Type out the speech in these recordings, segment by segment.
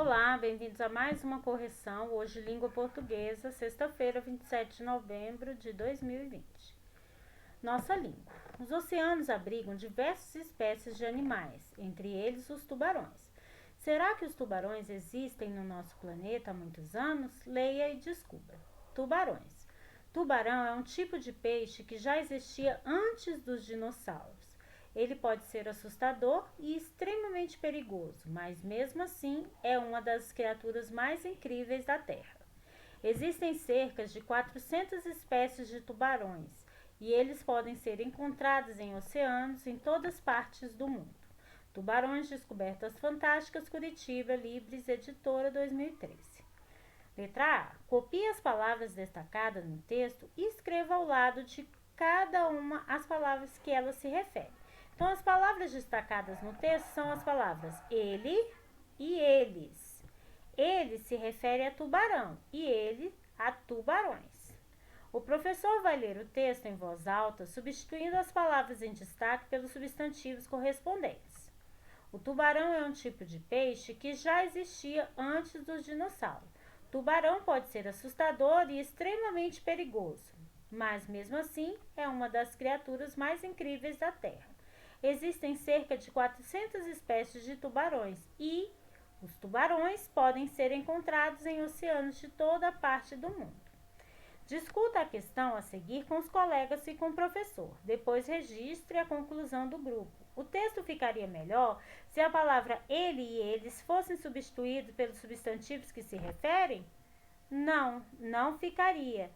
Olá, bem-vindos a mais uma correção, hoje língua portuguesa, sexta-feira, 27 de novembro de 2020. Nossa língua. Os oceanos abrigam diversas espécies de animais, entre eles os tubarões. Será que os tubarões existem no nosso planeta há muitos anos? Leia e descubra. Tubarões. Tubarão é um tipo de peixe que já existia antes dos dinossauros. Ele pode ser assustador e extremamente perigoso, mas mesmo assim é uma das criaturas mais incríveis da Terra. Existem cerca de 400 espécies de tubarões e eles podem ser encontrados em oceanos em todas partes do mundo. Tubarões Descobertas Fantásticas, Curitiba, Libres, editora 2013. Letra A. Copie as palavras destacadas no texto e escreva ao lado de cada uma as palavras que ela se refere. Então, as palavras destacadas no texto são as palavras ele e eles. Ele se refere a tubarão e ele a tubarões. O professor vai ler o texto em voz alta, substituindo as palavras em destaque pelos substantivos correspondentes. O tubarão é um tipo de peixe que já existia antes dos dinossauros. Tubarão pode ser assustador e extremamente perigoso, mas mesmo assim é uma das criaturas mais incríveis da Terra. Existem cerca de 400 espécies de tubarões e os tubarões podem ser encontrados em oceanos de toda parte do mundo. Discuta a questão a seguir com os colegas e com o professor. Depois registre a conclusão do grupo. O texto ficaria melhor se a palavra ele e eles fossem substituídos pelos substantivos que se referem? Não ficaria.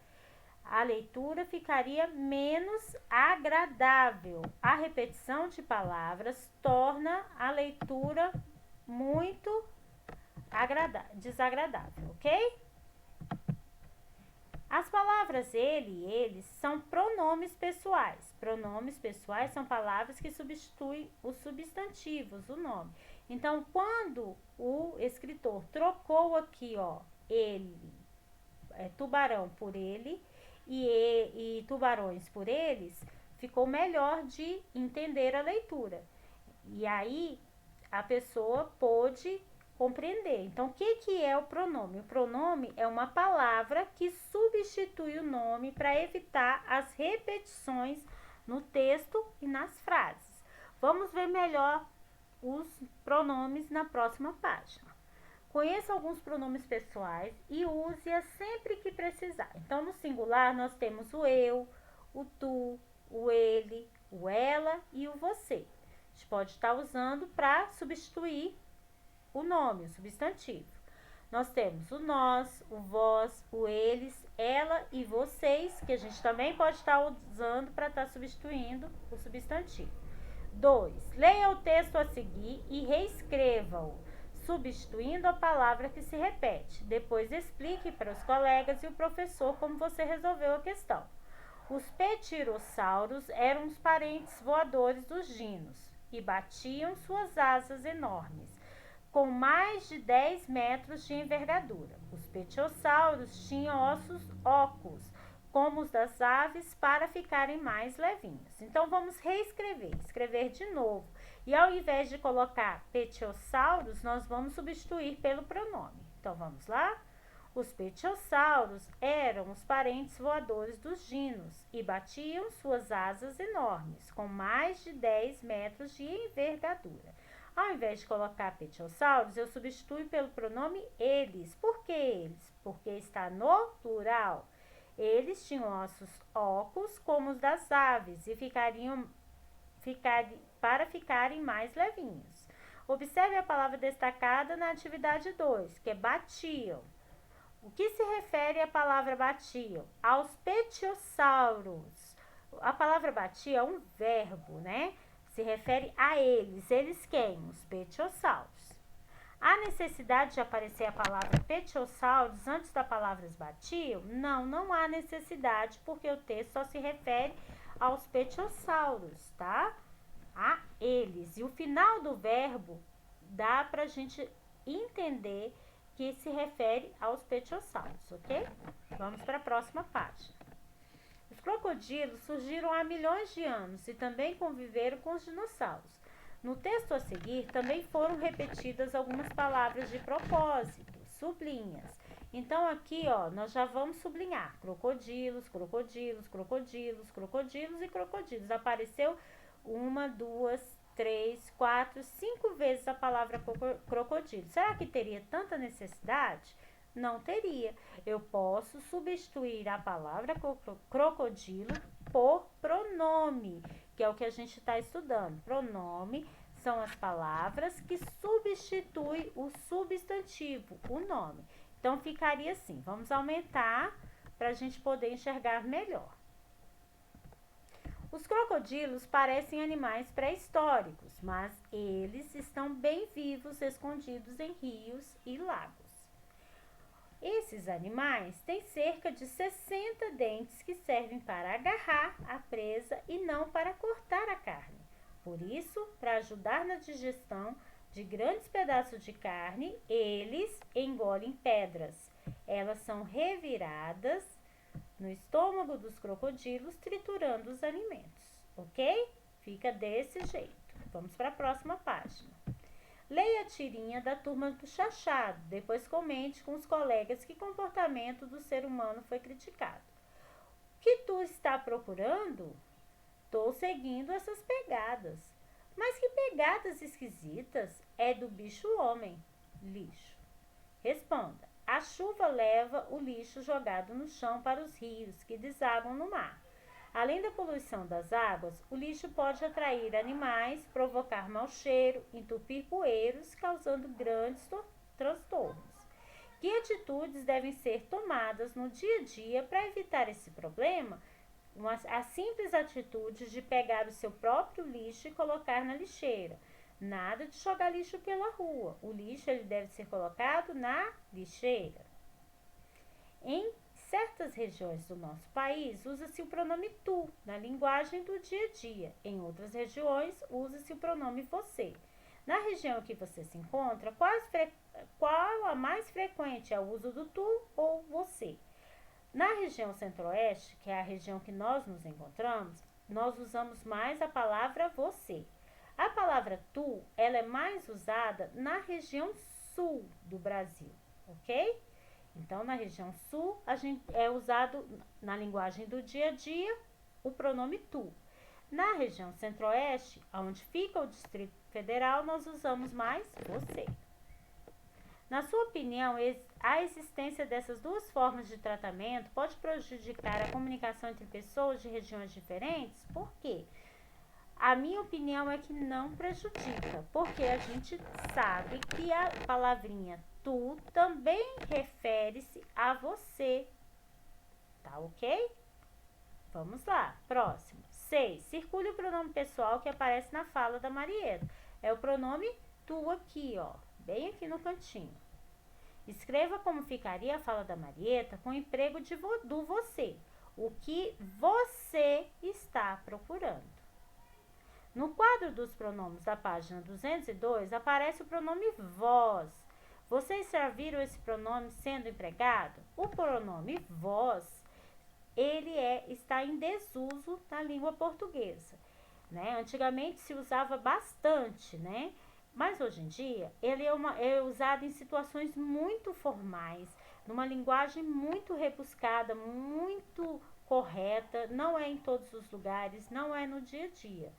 A leitura ficaria menos agradável. A repetição de palavras torna a leitura muito desagradável, ok? As palavras ele e eles são pronomes pessoais. Pronomes pessoais são palavras que substituem os substantivos, o nome. Então, quando o escritor trocou aqui, ele, tubarão por ele e tubarões por eles, ficou melhor de entender a leitura. E aí, a pessoa pôde compreender. Então, o que é o pronome? O pronome é uma palavra que substitui o nome para evitar as repetições no texto e nas frases. Vamos ver melhor os pronomes na próxima página. Conheça alguns pronomes pessoais e use-a sempre que precisar. Então, no singular, nós temos o eu, o tu, o ele, o ela e o você. A gente pode estar usando para substituir o nome, o substantivo. Nós temos o nós, o vós, o eles, ela e vocês, que a gente também pode estar usando para estar substituindo o substantivo. 2. Leia o texto a seguir e reescreva-o, substituindo a palavra que se repete. Depois explique para os colegas e o professor como você resolveu a questão. Os pterirossauros eram os parentes voadores dos dinos e batiam suas asas enormes, com mais de 10 metros de envergadura. Os pteriossauros tinham ossos óculos, como os das aves, para ficarem mais levinhos. Então, vamos escrever de novo. E ao invés de colocar pteriossauros, nós vamos substituir pelo pronome. Então, vamos lá? Os pteriossauros eram os parentes voadores dos dinos e batiam suas asas enormes, com mais de 10 metros de envergadura. Ao invés de colocar pteriossauros, eu substituo pelo pronome eles. Por que eles? Porque está no plural. Eles tinham ossos óculos como os das aves e para ficarem mais levinhos. Observe a palavra destacada na atividade 2, que é batiam. O que se refere à palavra batiam? Aos pteriossauros. A palavra batia é um verbo, né? Se refere a eles. Eles quem? Os pteriossauros. Há necessidade de aparecer a palavra pteriossauros antes da palavra batiam? Não há necessidade, porque o texto só se refere aos pteriossauros, tá? A eles. E o final do verbo dá pra gente entender que se refere aos pteriossauros, ok? Vamos para a próxima página. Os crocodilos surgiram há milhões de anos e também conviveram com os dinossauros. No texto a seguir, também foram repetidas algumas palavras de propósito, sublinhas. Então, aqui, ó, nós já vamos sublinhar crocodilos, crocodilos, crocodilos, crocodilos e crocodilos. Apareceu 1, 2, 3, 4, 5 vezes a palavra crocodilo. Será que teria tanta necessidade? Não teria. Eu posso substituir a palavra crocodilo por pronome, que é o que a gente está estudando. Pronome são as palavras que substituem o substantivo, o nome. Então, ficaria assim. Vamos aumentar para a gente poder enxergar melhor. Os crocodilos parecem animais pré-históricos, mas eles estão bem vivos, escondidos em rios e lagos. Esses animais têm cerca de 60 dentes que servem para agarrar a presa e não para cortar a carne. Por isso, para ajudar na digestão de grandes pedaços de carne, eles engolem pedras. Elas são reviradas no estômago dos crocodilos, triturando os alimentos, ok? Fica desse jeito. Vamos para a próxima página. Leia a tirinha da turma do Chachado, depois comente com os colegas que comportamento do ser humano foi criticado. O que tu está procurando? Estou seguindo essas pegadas. Mas que pegadas esquisitas! É do bicho homem. Lixo. Responda. A chuva leva o lixo jogado no chão para os rios, que desagam no mar. Além da poluição das águas, o lixo pode atrair animais, provocar mau cheiro, entupir bueiros, causando grandes transtornos. Que atitudes devem ser tomadas no dia a dia para evitar esse problema? A simples atitude de pegar o seu próprio lixo e colocar na lixeira. Nada de jogar lixo pela rua. O lixo ele deve ser colocado na lixeira. Em certas regiões do nosso país, usa-se o pronome tu, na linguagem do dia a dia. Em outras regiões, usa-se o pronome você. Na região que você se encontra, qual a mais frequente é o uso do tu ou você? Na região centro-oeste, que é a região que nós nos encontramos, nós usamos mais a palavra você. A palavra tu, ela é mais usada na região sul do Brasil, ok? Então, na região sul, é usado na linguagem do dia a dia o pronome tu. Na região centro-oeste, onde fica o Distrito Federal, nós usamos mais você. Na sua opinião, a existência dessas duas formas de tratamento pode prejudicar a comunicação entre pessoas de regiões diferentes? Por quê? A minha opinião é que não prejudica, porque a gente sabe que a palavrinha tu também refere-se a você. Tá ok? Vamos lá, próximo. 6. Circule o pronome pessoal que aparece na fala da Marieta. É o pronome tu aqui, ó, bem aqui no cantinho. Escreva como ficaria a fala da Marieta com o emprego do você. O que você está procurando. No quadro dos pronomes da página 202, aparece o pronome vós. Vocês já viram esse pronome sendo empregado? O pronome vós, ele está em desuso na língua portuguesa, né? Antigamente se usava bastante, né? Mas hoje em dia, ele é usado em situações muito formais, numa linguagem muito rebuscada, muito correta, não é em todos os lugares, não é no dia a dia.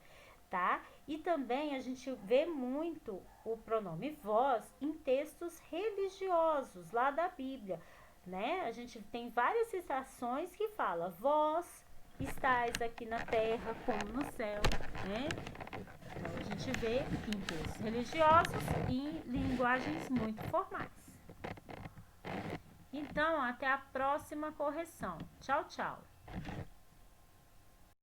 Tá? E também a gente vê muito o pronome vós em textos religiosos lá da Bíblia, né? A gente tem várias citações que fala vós estáis aqui na terra como no céu, né? Então a gente vê em textos religiosos e em linguagens muito formais. Então, até a próxima correção. Tchau, tchau.